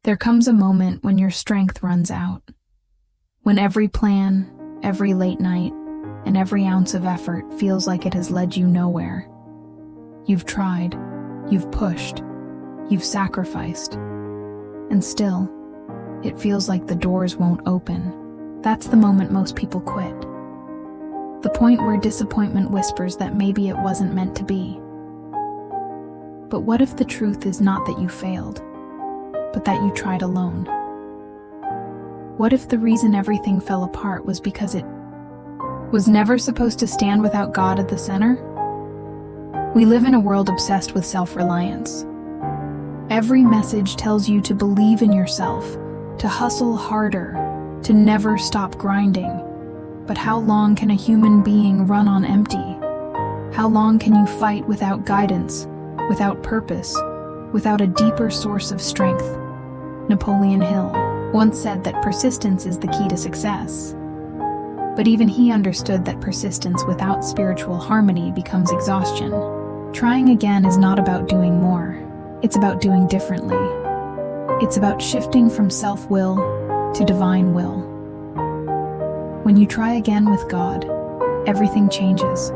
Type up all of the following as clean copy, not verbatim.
There comes a moment when your strength runs out, when every plan, every late night, and every ounce of effort feels like it has led you nowhere. You've tried, you've pushed, you've sacrificed, and still, it feels like the doors won't open. That's the moment most people quit. The point where disappointment whispers that maybe it wasn't meant to be. But what if the truth is not that you failed, but that you tried alone? What if the reason everything fell apart was because it was never supposed to stand without God at the center? We live in a world obsessed with self-reliance. Every message tells you to believe in yourself, to hustle harder, to never stop grinding. But how long can a human being run on empty? How long can you fight without guidance, without purpose, without a deeper source of strength? Napoleon Hill once said that persistence is the key to success. But even he understood that persistence without spiritual harmony becomes exhaustion. Trying again is not about doing more. It's about doing differently. It's about shifting from self-will to divine will. When you try again with God, everything changes.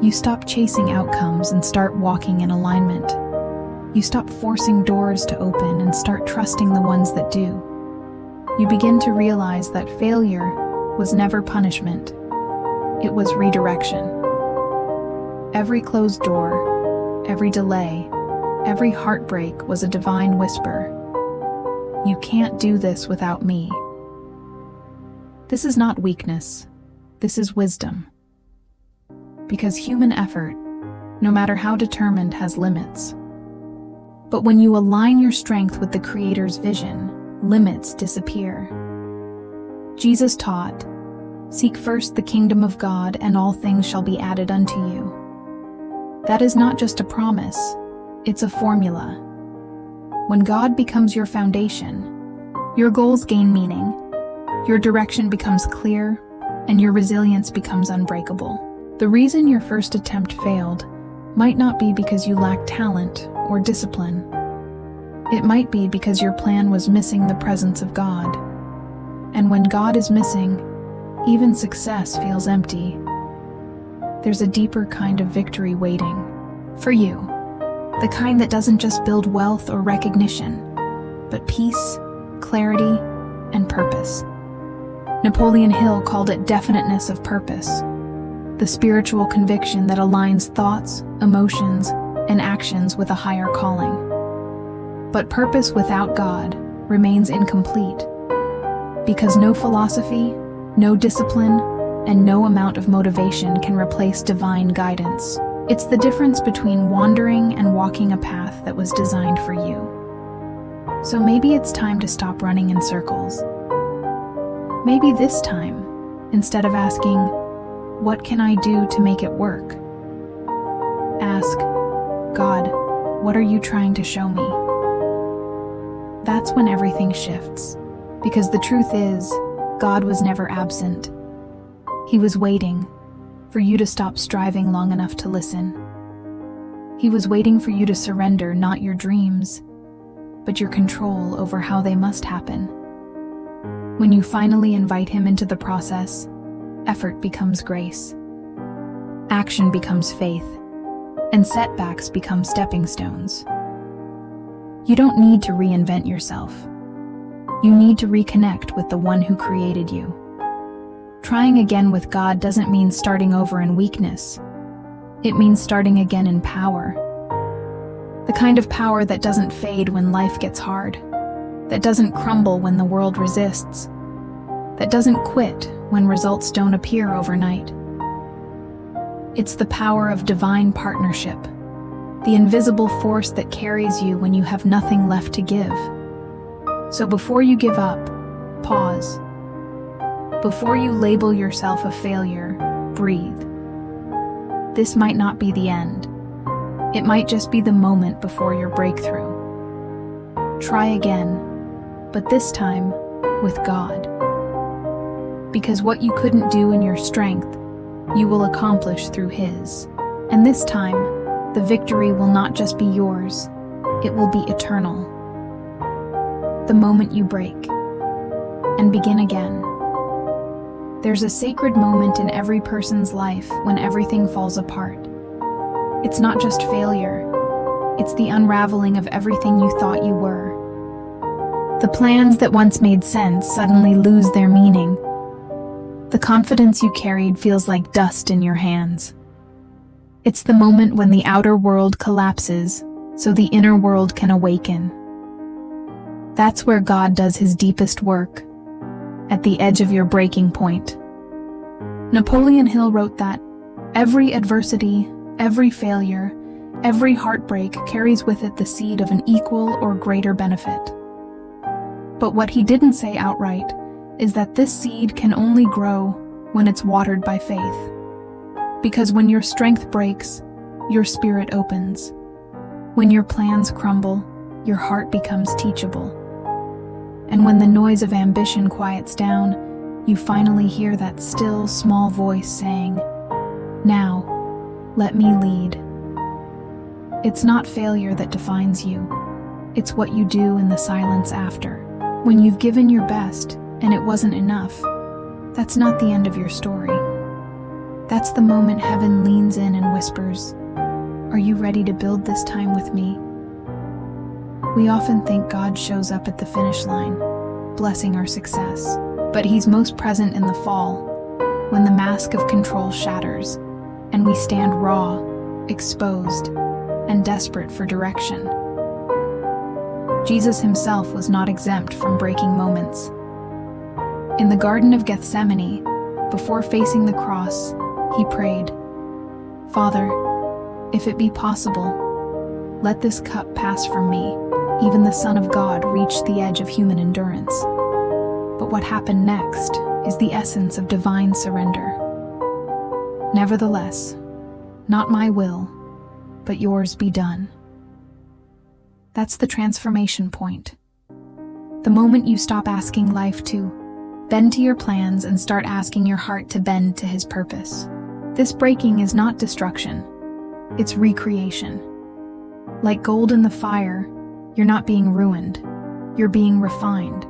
You stop chasing outcomes and start walking in alignment. You stop forcing doors to open and start trusting the ones that do. You begin to realize that failure was never punishment. It was redirection. Every closed door, every delay, every heartbreak was a divine whisper. You can't do this without me. This is not weakness. This is wisdom. Because human effort, no matter how determined, has limits. But when you align your strength with the Creator's vision, limits disappear. Jesus taught, "Seek first the kingdom of God, and all things shall be added unto you." That is not just a promise, it's a formula. When God becomes your foundation, your goals gain meaning, your direction becomes clear, and your resilience becomes unbreakable. The reason your first attempt failed might not be because you lacked talent or discipline. It might be because your plan was missing the presence of God. And when God is missing, even success feels empty. There's a deeper kind of victory waiting for you. The kind that doesn't just build wealth or recognition, but peace, clarity, and purpose. Napoleon Hill called it definiteness of purpose, the spiritual conviction that aligns thoughts, emotions, and actions with a higher calling. But purpose without God remains incomplete, because no philosophy, no discipline, and no amount of motivation can replace divine guidance. It's the difference between wandering and walking a path that was designed for you. So maybe it's time to stop running in circles. Maybe this time, instead of asking, "What can I do to make it work?" ask, "God, what are you trying to show me?" That's when everything shifts. Because the truth is, God was never absent. He was waiting for you to stop striving long enough to listen. He was waiting for you to surrender not your dreams, but your control over how they must happen. When you finally invite Him into the process, effort becomes grace, action becomes faith, and setbacks become stepping stones. You don't need to reinvent yourself. You need to reconnect with the one who created you. Trying again with God doesn't mean starting over in weakness. It means starting again in power. The kind of power that doesn't fade when life gets hard, that doesn't crumble when the world resists, that doesn't quit when results don't appear overnight. It's the power of divine partnership, the invisible force that carries you when you have nothing left to give. So before you give up, pause. Before you label yourself a failure, breathe. This might not be the end. It might just be the moment before your breakthrough. Try again, but this time with God. Because what you couldn't do in your strength, you will accomplish through His. And this time, the victory will not just be yours, it will be eternal. the moment you break and begin again. There's a sacred moment in every person's life when everything falls apart. It's not just failure, it's the unraveling of everything you thought you were. The plans that once made sense suddenly lose their meaning. The confidence you carried feels like dust in your hands. It's the moment when the outer world collapses so the inner world can awaken. That's where God does his deepest work, at the edge of your breaking point. Napoleon Hill wrote that every adversity, every failure, every heartbreak carries with it the seed of an equal or greater benefit. But what he didn't say outright is that this seed can only grow when it's watered by faith. Because when your strength breaks, your spirit opens. When your plans crumble, your heart becomes teachable. And when the noise of ambition quiets down, you finally hear that still, small voice saying, "Now, let me lead." It's not failure that defines you. It's what you do in the silence after. When you've given your best and it wasn't enough, that's not the end of your story. That's the moment heaven leans in and whispers, "Are you ready to build this time with me?" We often think God shows up at the finish line, blessing our success. But he's most present in the fall, when the mask of control shatters, and we stand raw, exposed, and desperate for direction. Jesus himself was not exempt from breaking moments. In the Garden of Gethsemane, before facing the cross, he prayed, "Father, if it be possible, let this cup pass from me." Even the Son of God reached the edge of human endurance. But what happened next is the essence of divine surrender. "Nevertheless, not my will, but yours be done." That's the transformation point. The moment you stop asking life to bend to your plans and start asking your heart to bend to his purpose. This breaking is not destruction, it's recreation. Like gold in the fire, you're not being ruined, you're being refined.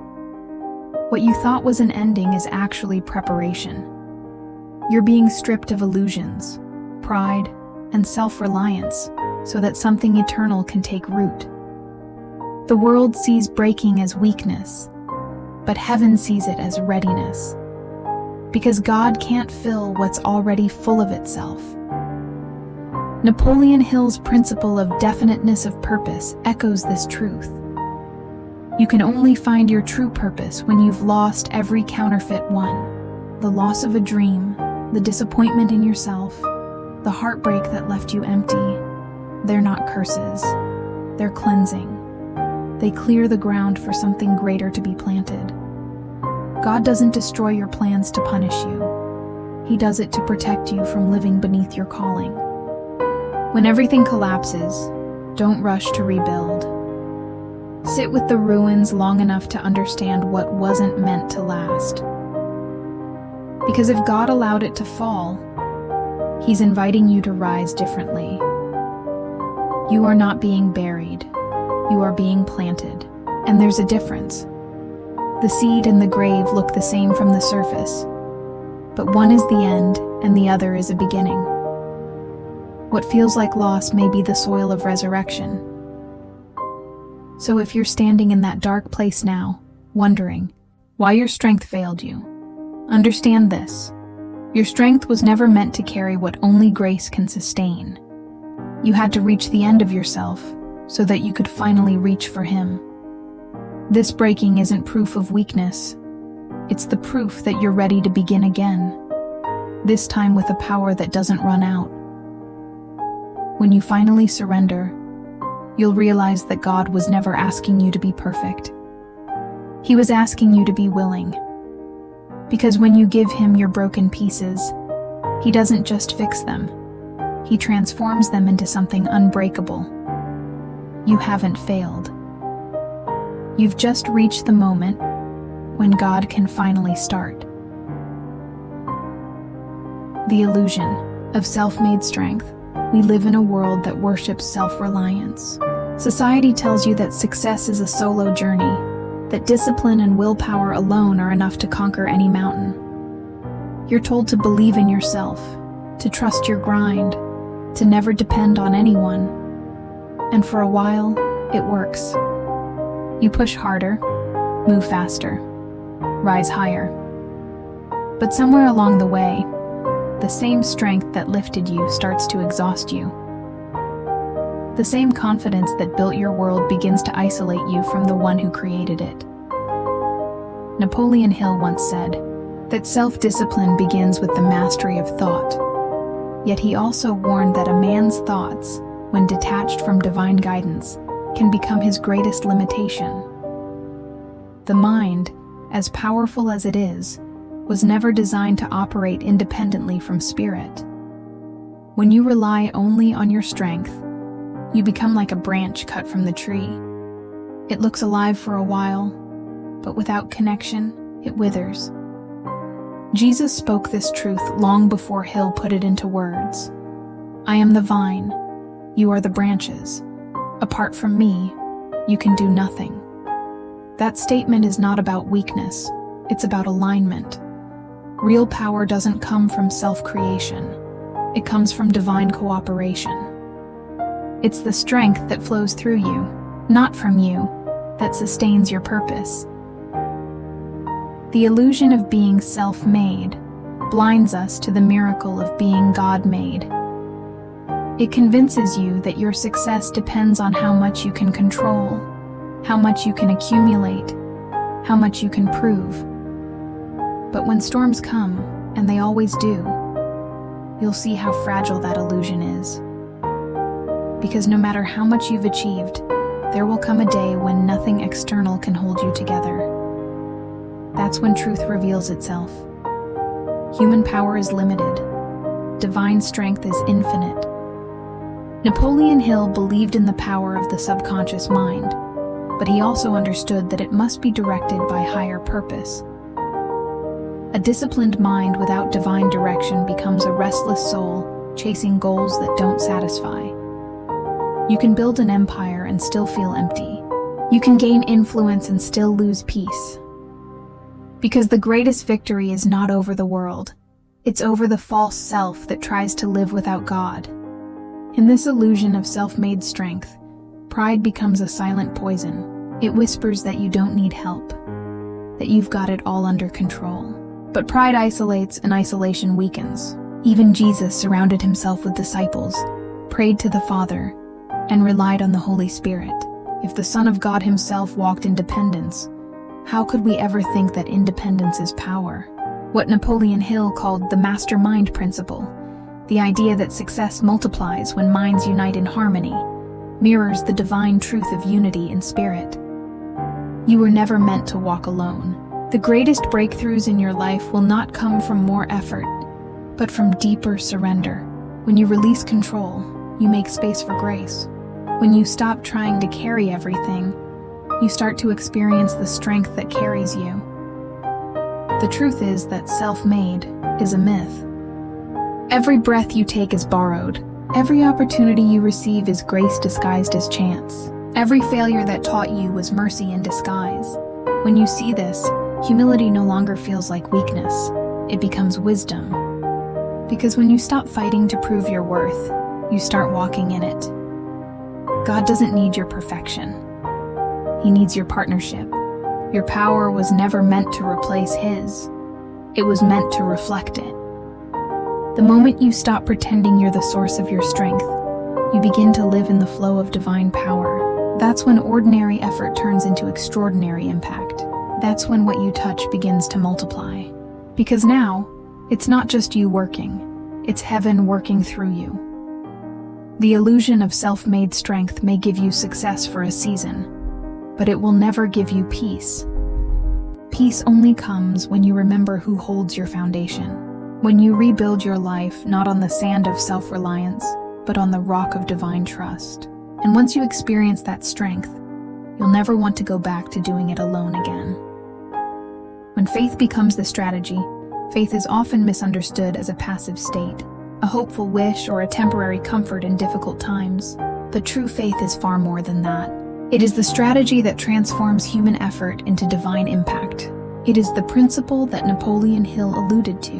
What you thought was an ending is actually preparation. You're being stripped of illusions, pride, and self-reliance so that something eternal can take root. The world sees breaking as weakness, but heaven sees it as readiness. Because God can't fill what's already full of itself. Napoleon Hill's principle of definiteness of purpose echoes this truth. You can only find your true purpose when you've lost every counterfeit one. The loss of a dream, the disappointment in yourself, the heartbreak that left you empty. They're not curses, they're cleansing. They clear the ground for something greater to be planted. God doesn't destroy your plans to punish you. He does it to protect you from living beneath your calling. When everything collapses, don't rush to rebuild. Sit with the ruins long enough to understand what wasn't meant to last. Because if God allowed it to fall, he's inviting you to rise differently. You are not being buried, you are being planted. And there's a difference. The seed and the grave look the same from the surface, but one is the end and the other is a beginning. What feels like loss may be the soil of resurrection. So if you're standing in that dark place now, wondering why your strength failed you, understand this. Your strength was never meant to carry what only grace can sustain. You had to reach the end of yourself so that you could finally reach for him. This breaking isn't proof of weakness. It's the proof that you're ready to begin again, this time with a power that doesn't run out. When you finally surrender, you'll realize that God was never asking you to be perfect. He was asking you to be willing. Because when you give him your broken pieces, he doesn't just fix them. He transforms them into something unbreakable. You haven't failed. You've just reached the moment when God can finally start. The illusion of self-made strength. We live in a world that worships self-reliance. Society tells you that success is a solo journey, that discipline and willpower alone are enough to conquer any mountain. You're told to believe in yourself, to trust your grind, to never depend on anyone. And for a while, it works. You push harder, move faster, rise higher. But somewhere along the way, the same strength that lifted you starts to exhaust you. The same confidence that built your world begins to isolate you from the one who created it. Napoleon Hill once said that self-discipline begins with the mastery of thought. Yet he also warned that a man's thoughts, when detached from divine guidance, can become his greatest limitation. The mind, as powerful as it is, was never designed to operate independently from spirit. When you rely only on your strength, you become like a branch cut from the tree. It looks alive for a while, but without connection, it withers. Jesus spoke this truth long before Hill put it into words. I am the vine, you are the branches. Apart from me, you can do nothing. That statement is not about weakness, it's about alignment. Real power doesn't come from self-creation. It comes from divine cooperation. It's the strength that flows through you, not from you, that sustains your purpose. The illusion of being self-made blinds us to the miracle of being God-made. It convinces you that your success depends on how much you can control, how much you can accumulate, how much you can prove. But when storms come, and they always do, you'll see how fragile that illusion is. Because no matter how much you've achieved, there will come a day when nothing external can hold you together. That's when truth reveals itself. Human power is limited. Divine strength is infinite. Napoleon Hill believed in the power of the subconscious mind, but he also understood that it must be directed by higher purpose. A disciplined mind without divine direction becomes a restless soul, chasing goals that don't satisfy. You can build an empire and still feel empty. You can gain influence and still lose peace. Because the greatest victory is not over the world, it's over the false self that tries to live without God. In this illusion of self-made strength, pride becomes a silent poison. It whispers that you don't need help, that you've got it all under control. But pride isolates, and isolation weakens. Even Jesus surrounded himself with disciples, prayed to the Father, and relied on the Holy Spirit. If the Son of God himself walked in dependence, how could we ever think that independence is power? What Napoleon Hill called the mastermind principle, the idea that success multiplies when minds unite in harmony, mirrors the divine truth of unity in spirit. You were never meant to walk alone. The greatest breakthroughs in your life will not come from more effort, but from deeper surrender. When you release control, you make space for grace. When you stop trying to carry everything, you start to experience the strength that carries you. The truth is that self-made is a myth. Every breath you take is borrowed. Every opportunity you receive is grace disguised as chance. Every failure that taught you was mercy in disguise. When you see this, humility no longer feels like weakness. It becomes wisdom. Because when you stop fighting to prove your worth, you start walking in it. God doesn't need your perfection. He needs your partnership. Your power was never meant to replace His. It was meant to reflect it. The moment you stop pretending you're the source of your strength, you begin to live in the flow of divine power. That's when ordinary effort turns into extraordinary impact. That's when what you touch begins to multiply. Because now, it's not just you working, it's heaven working through you. The illusion of self-made strength may give you success for a season, but it will never give you peace. Peace only comes when you remember who holds your foundation. When you rebuild your life not on the sand of self-reliance, but on the rock of divine trust. And once you experience that strength, you'll never want to go back to doing it alone again. When faith becomes the strategy, faith is often misunderstood as a passive state, a hopeful wish or a temporary comfort in difficult times. But true faith is far more than that. It is the strategy that transforms human effort into divine impact. It is the principle that Napoleon Hill alluded to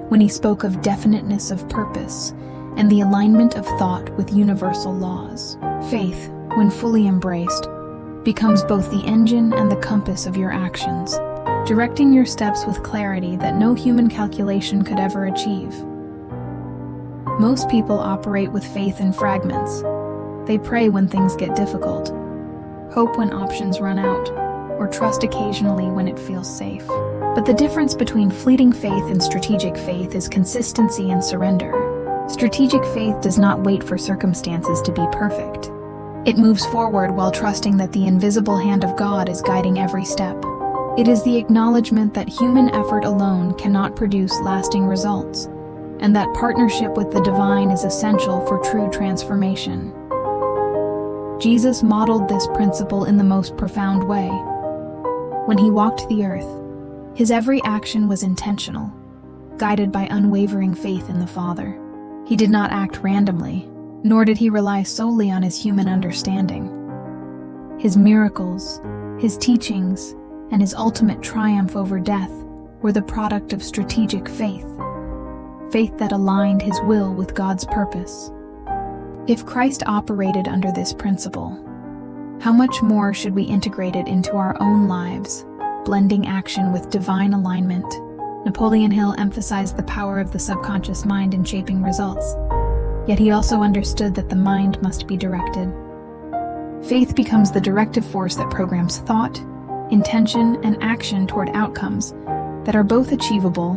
when he spoke of definiteness of purpose and the alignment of thought with universal laws. Faith, when fully embraced, becomes both the engine and the compass of your actions, directing your steps with clarity that no human calculation could ever achieve. Most people operate with faith in fragments. They pray when things get difficult, hope when options run out, or trust occasionally when it feels safe. But the difference between fleeting faith and strategic faith is consistency and surrender. Strategic faith does not wait for circumstances to be perfect. It moves forward while trusting that the invisible hand of God is guiding every step. It is the acknowledgement that human effort alone cannot produce lasting results, and that partnership with the divine is essential for true transformation. Jesus modeled this principle in the most profound way. When he walked the earth, his every action was intentional, guided by unwavering faith in the Father. He did not act randomly, nor did he rely solely on his human understanding. His miracles, his teachings, and his ultimate triumph over death were the product of strategic faith, faith that aligned his will with God's purpose. If Christ operated under this principle, how much more should we integrate it into our own lives, blending action with divine alignment? Napoleon Hill emphasized the power of the subconscious mind in shaping results, yet he also understood that the mind must be directed. Faith becomes the directive force that programs thought, intention, and action toward outcomes that are both achievable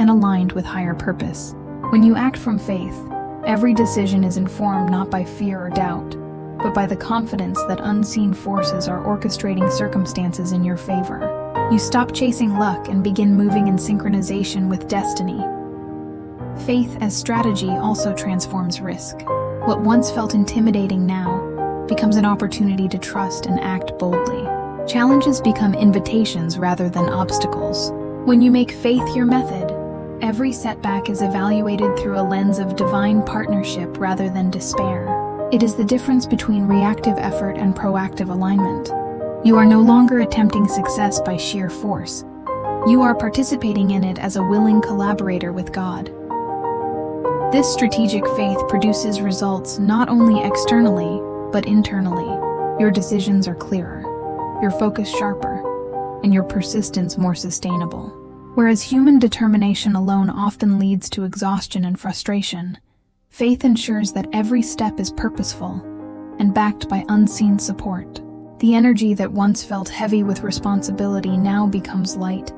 and aligned with higher purpose. When you act from faith, every decision is informed not by fear or doubt, but by the confidence that unseen forces are orchestrating circumstances in your favor. You stop chasing luck and begin moving in synchronization with destiny. Faith as strategy also transforms risk. What once felt intimidating now becomes an opportunity to trust and act boldly. Challenges become invitations rather than obstacles. When you make faith your method, every setback is evaluated through a lens of divine partnership rather than despair. It is the difference between reactive effort and proactive alignment. You are no longer attempting success by sheer force. You are participating in it as a willing collaborator with God. This strategic faith produces results not only externally, but internally. Your decisions are clearer, your focus sharper, and your persistence more sustainable. Whereas human determination alone often leads to exhaustion and frustration, faith ensures that every step is purposeful and backed by unseen support. The energy that once felt heavy with responsibility now becomes light,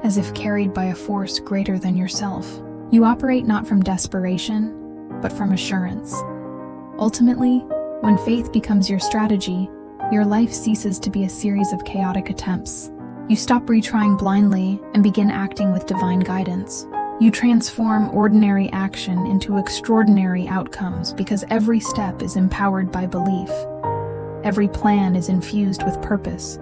as if carried by a force greater than yourself. You operate not from desperation, but from assurance. Ultimately, when faith becomes your strategy, your life ceases to be a series of chaotic attempts. You stop retrying blindly and begin acting with divine guidance. You transform ordinary action into extraordinary outcomes because every step is empowered by belief. Every plan is infused with purpose,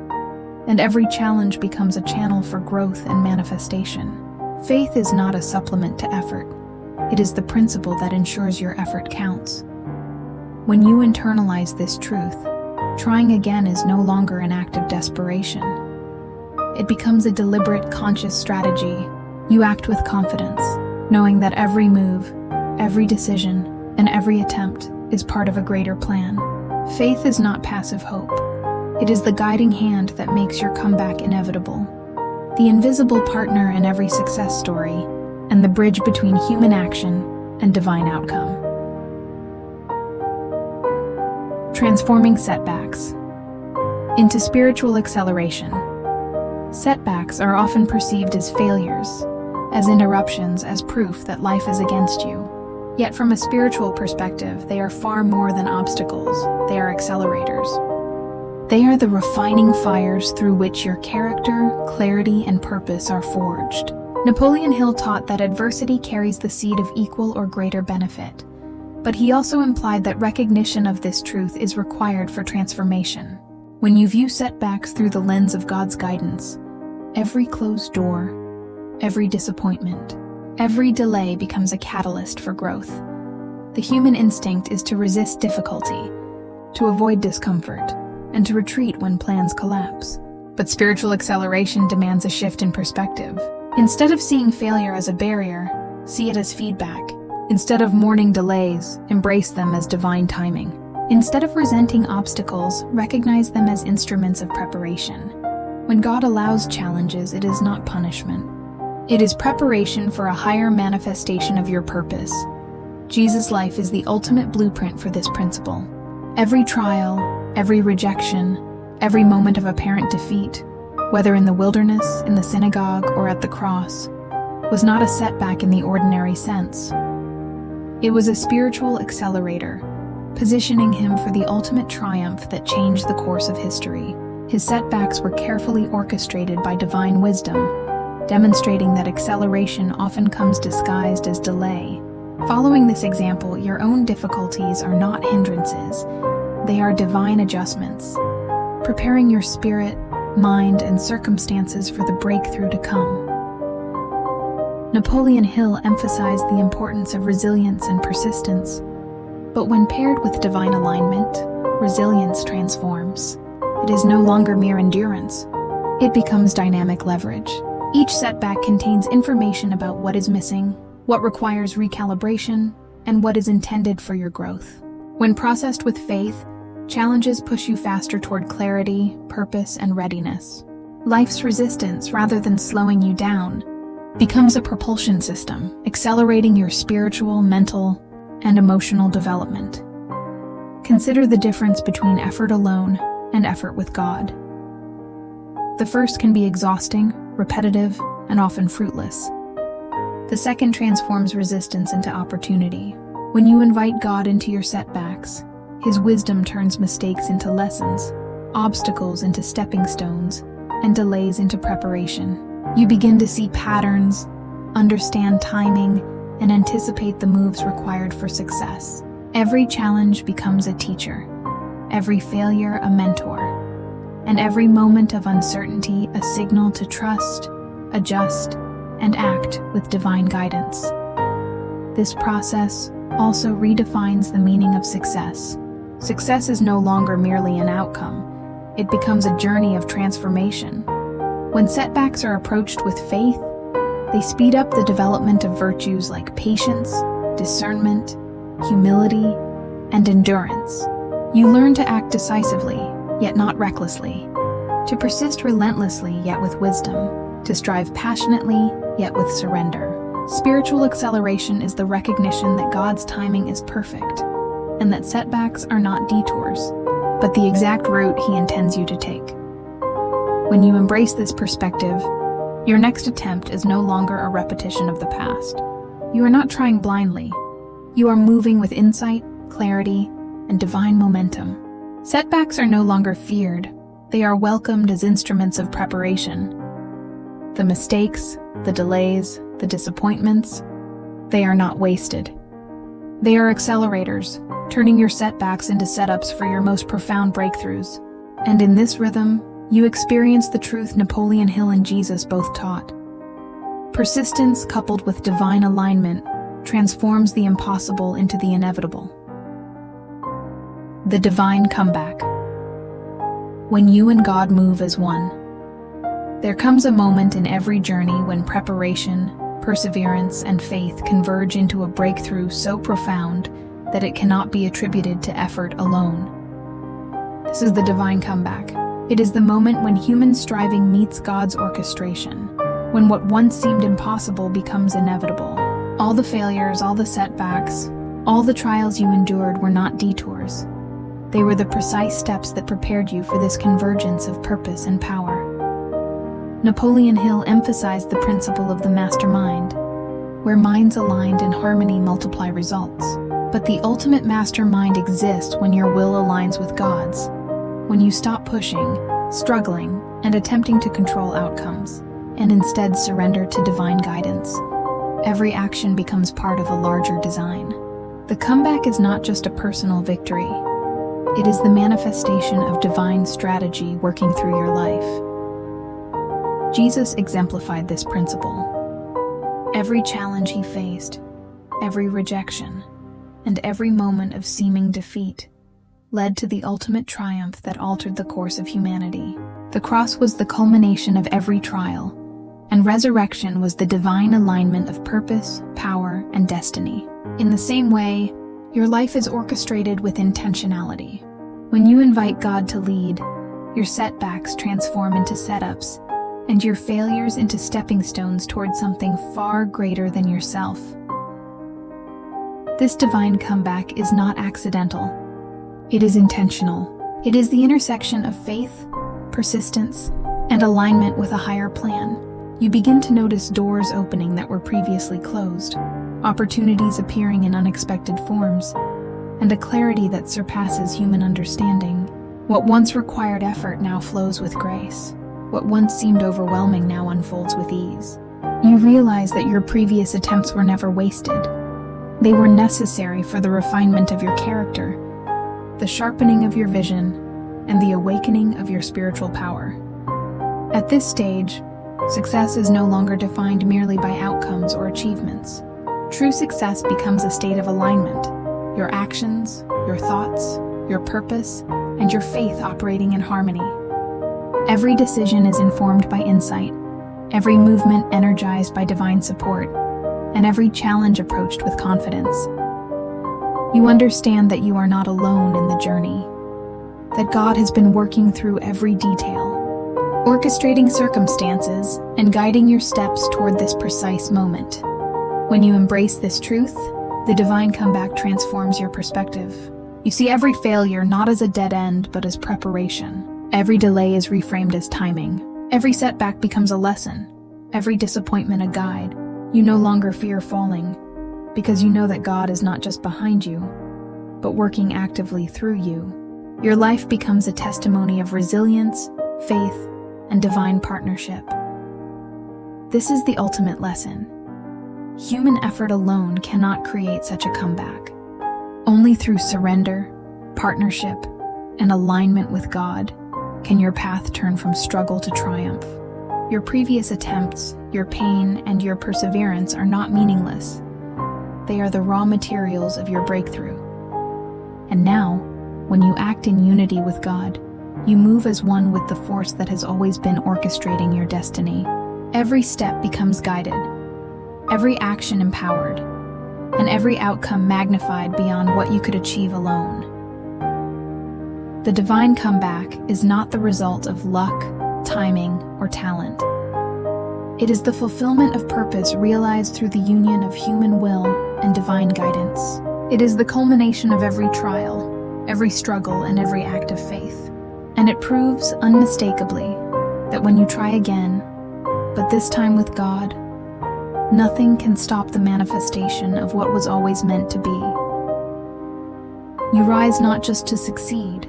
and every challenge becomes a channel for growth and manifestation. Faith is not a supplement to effort. It is the principle that ensures your effort counts. When you internalize this truth, trying again is no longer an act of desperation. It becomes a deliberate, conscious strategy. You act with confidence, knowing that every move, every decision, and every attempt is part of a greater plan. Faith is not passive hope. It is the guiding hand that makes your comeback inevitable, the invisible partner in every success story, and the bridge between human action and divine outcome. Transforming setbacks into spiritual acceleration. Setbacks are often perceived as failures, as interruptions, as proof that life is against you. Yet from a spiritual perspective, they are far more than obstacles. They are accelerators. They are the refining fires through which your character, clarity, and purpose are forged. Napoleon Hill taught that adversity carries the seed of equal or greater benefit, but he also implied that recognition of this truth is required for transformation. When you view setbacks through the lens of God's guidance, every closed door, every disappointment, every delay becomes a catalyst for growth. The human instinct is to resist difficulty, to avoid discomfort, and to retreat when plans collapse. But spiritual acceleration demands a shift in perspective. Instead of seeing failure as a barrier, see it as feedback. Instead of mourning delays, embrace them as divine timing. Instead of resenting obstacles, recognize them as instruments of preparation. When God allows challenges, it is not punishment. It is preparation for a higher manifestation of your purpose. Jesus' life is the ultimate blueprint for this principle. Every trial, every rejection, every moment of apparent defeat, whether in the wilderness, in the synagogue, or at the cross, was not a setback in the ordinary sense. It was a spiritual accelerator, positioning him for the ultimate triumph that changed the course of history. His setbacks were carefully orchestrated by divine wisdom, demonstrating that acceleration often comes disguised as delay. Following this example, your own difficulties are not hindrances, they are divine adjustments, preparing your spirit, mind, and circumstances for the breakthrough to come. Napoleon Hill emphasized the importance of resilience and persistence, but when paired with divine alignment, resilience transforms. It is no longer mere endurance. It becomes dynamic leverage. Each setback contains information about what is missing, what requires recalibration, and what is intended for your growth. When processed with faith, challenges push you faster toward clarity, purpose, and readiness. Life's resistance, rather than slowing you down, becomes a propulsion system, accelerating your spiritual, mental, and emotional development. Consider the difference between effort alone and effort with God. The first can be exhausting, repetitive, and often fruitless. The second transforms resistance into opportunity. When you invite God into your setbacks, His wisdom turns mistakes into lessons, obstacles into stepping stones, and delays into preparation. You begin to see patterns, understand timing, and anticipate the moves required for success. Every challenge becomes a teacher, every failure a mentor, and every moment of uncertainty a signal to trust, adjust, and act with divine guidance. This process also redefines the meaning of success. Success is no longer merely an outcome. It becomes a journey of transformation. When setbacks are approached with faith, they speed up the development of virtues like patience, discernment, humility, and endurance. You learn to act decisively, yet not recklessly, to persist relentlessly, yet with wisdom, to strive passionately, yet with surrender. Spiritual acceleration is the recognition that God's timing is perfect, and that setbacks are not detours, but the exact route He intends you to take. When you embrace this perspective, your next attempt is no longer a repetition of the past. You are not trying blindly. You are moving with insight, clarity, and divine momentum. Setbacks are no longer feared. They are welcomed as instruments of preparation. The mistakes, the delays, the disappointments, they are not wasted. They are accelerators, turning your setbacks into setups for your most profound breakthroughs. And in this rhythm, you experience the truth Napoleon Hill and Jesus both taught. Persistence coupled with divine alignment transforms the impossible into the inevitable. The divine comeback. When you and God move as one, there comes a moment in every journey when preparation, perseverance, and faith converge into a breakthrough so profound that it cannot be attributed to effort alone. This is the divine comeback. It is the moment when human striving meets God's orchestration, when what once seemed impossible becomes inevitable. All the failures, all the setbacks, all the trials you endured were not detours. They were the precise steps that prepared you for this convergence of purpose and power. Napoleon Hill emphasized the principle of the mastermind, where minds aligned in harmony multiply results. But the ultimate mastermind exists when your will aligns with God's, when you stop pushing, struggling, and attempting to control outcomes, and instead surrender to divine guidance. Every action becomes part of a larger design. The comeback is not just a personal victory. It is the manifestation of divine strategy working through your life. Jesus exemplified this principle. Every challenge He faced, every rejection, and every moment of seeming defeat led to the ultimate triumph that altered the course of humanity. The cross was the culmination of every trial, and resurrection was the divine alignment of purpose, power, and destiny. In the same way, your life is orchestrated with intentionality. When you invite God to lead, your setbacks transform into setups, and your failures into stepping stones toward something far greater than yourself. This divine comeback is not accidental. It is intentional. It is the intersection of faith, persistence, and alignment with a higher plan. You begin to notice doors opening that were previously closed, opportunities appearing in unexpected forms, and a clarity that surpasses human understanding. What once required effort now flows with grace. What once seemed overwhelming now unfolds with ease. You realize that your previous attempts were never wasted. They were necessary for the refinement of your character, the sharpening of your vision, and the awakening of your spiritual power. At this stage, success is no longer defined merely by outcomes or achievements. True success becomes a state of alignment. Your actions, your thoughts, your purpose, and your faith operating in harmony. Every decision is informed by insight, every movement energized by divine support, and every challenge approached with confidence. You understand that you are not alone in the journey, that God has been working through every detail, orchestrating circumstances and guiding your steps toward this precise moment. When you embrace this truth, the divine comeback transforms your perspective. You see every failure not as a dead end, but as preparation. Every delay is reframed as timing. Every setback becomes a lesson. Every disappointment a guide. You no longer fear falling, because you know that God is not just behind you, but working actively through you. Your life becomes a testimony of resilience, faith, and divine partnership. This is the ultimate lesson. Human effort alone cannot create such a comeback. Only through surrender, partnership, and alignment with God can your path turn from struggle to triumph. Your previous attempts, your pain, and your perseverance are not meaningless. They are the raw materials of your breakthrough. And now, when you act in unity with God, you move as one with the force that has always been orchestrating your destiny. Every step becomes guided, every action empowered, and every outcome magnified beyond what you could achieve alone. The divine comeback is not the result of luck, timing, or talent. It is the fulfillment of purpose realized through the union of human will and divine guidance. It is the culmination of every trial, every struggle, and every act of faith. And it proves unmistakably that when you try again, but this time with God, nothing can stop the manifestation of what was always meant to be. You rise not just to succeed,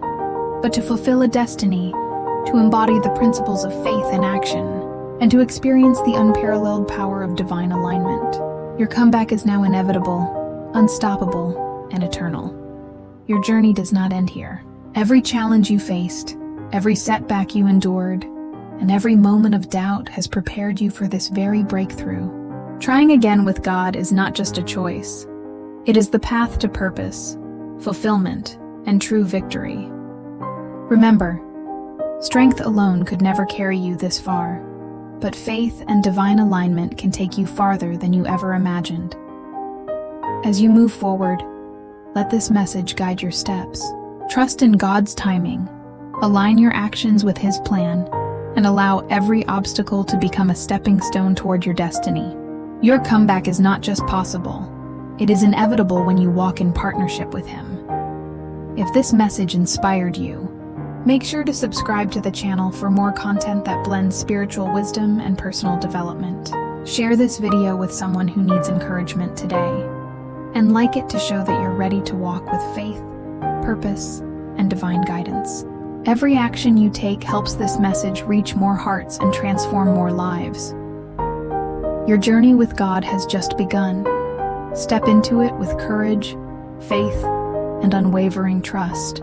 but to fulfill a destiny, to embody the principles of faith in action, and to experience the unparalleled power of divine alignment. Your comeback is now inevitable, unstoppable, and eternal. Your journey does not end here. Every challenge you faced, every setback you endured, and every moment of doubt has prepared you for this very breakthrough. Trying again with God is not just a choice. It is the path to purpose, fulfillment, and true victory. Remember, strength alone could never carry you this far, but faith and divine alignment can take you farther than you ever imagined. As you move forward, let this message guide your steps. Trust in God's timing, align your actions with His plan, and allow every obstacle to become a stepping stone toward your destiny. Your comeback is not just possible, it is inevitable when you walk in partnership with Him. If this message inspired you, make sure to subscribe to the channel for more content that blends spiritual wisdom and personal development. Share this video with someone who needs encouragement today, and like it to show that you're ready to walk with faith, purpose, and divine guidance. Every action you take helps this message reach more hearts and transform more lives. Your journey with God has just begun. Step into it with courage, faith, and unwavering trust.